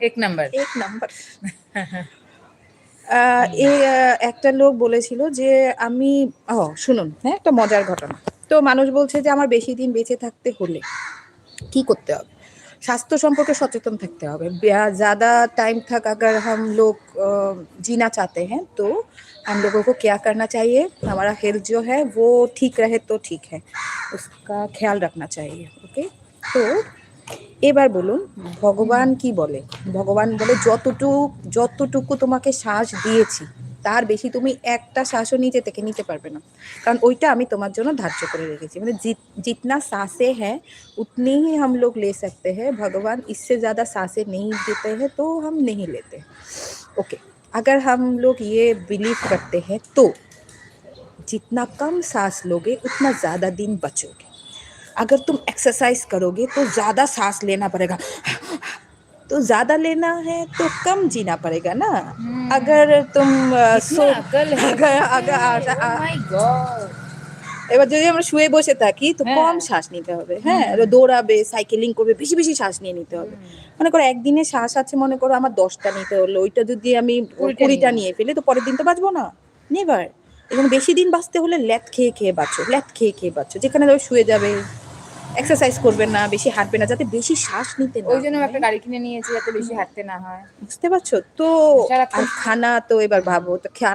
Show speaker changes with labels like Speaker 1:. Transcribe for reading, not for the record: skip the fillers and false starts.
Speaker 1: এক নাম্বার।
Speaker 2: এক নাম্বার। একটা লোক বলেছিল যে আমি শুনুন, হ্যাঁ, একটা মজার ঘটনা। তো মানুষ বলছে যে আমার বেশি দিন বেঁচে থাকতে হলে কি করতে হবে? स्वास्थ्य সম্পর্কে সচেতन থাকতে হবে। ज़्यादा टाइम तक अगर हम लोग जीना चाहते हैं तो हम लोगों को क्या करना चाहिए? हमारा हेल्थ जो है वो ठीक रहे तो ठीक है, उसका ख्याल रखना चाहिए। ओके, तो এবার বলুন ভগবান কি বলে? ভগবান বলে যতটুকু তোমাকে শ্বাস দিয়েছি তার বেশি তুমি একটা শ্বাসও নিজে থেকে নিতে পারবে না, কারণ ওইটা আমি তোমার জন্য ধার্য করে রেখেছি। মানে जितना सांसें हैं उतनी ही हम लोग ले सकते हैं, भगवान इससे ज़्यादा सांसें नहीं देते हैं तो हम नहीं लेते। ओके, अगर हम लोग ये बिलीव करते हैं तो जितना कम सांस लोगे उतना ज़्यादा दिन बचोगे। अगर तुम एक्सरसाइज करोगे तो ज़्यादा सांस लेना पड़ेगा, तो ज़्यादा लेना है तो कम जीना पड़ेगा ना। अगर तुम
Speaker 1: कितना अकल है। Oh my God!
Speaker 2: এবার যদি আমরা শুয়ে বসে থাকি তো
Speaker 1: হ্যাঁ।
Speaker 2: কম শ্বাস নিতে হবে, হ্যাঁ, দৌড়াবে, সাইকেলিং করবে, বেশি বেশি শ্বাস নিয়ে নিতে হবে। মনে করো একদিনে শ্বাস আছে, মনে করো আমার 10টা নিতে হলো, ওইটা যদি আমি 20টা নিয়ে ফেলি তো পরের দিন তো বাঁচবো না, নেভার। এখানে বেশি দিন বাঁচতে হলে ল্যাদ খেয়ে খেয়ে বাঁচো, ল্যাদ খেয়ে খেয়ে বাঁচো, যেখানে ধরো শুয়ে যাবে, এক্সারসাইজ করবে না, বেশি হাঁটবে না, যাতে বেশি শ্বাস নিতে না
Speaker 1: ওই জন্য
Speaker 2: হয়।
Speaker 1: একটা গাড়ি কিনে নিয়েছি যাতে বেশি হাঁটতে না হয়।
Speaker 2: বুঝতে পারছো তো? আর খানা তো এবার ভাবো তো, খানা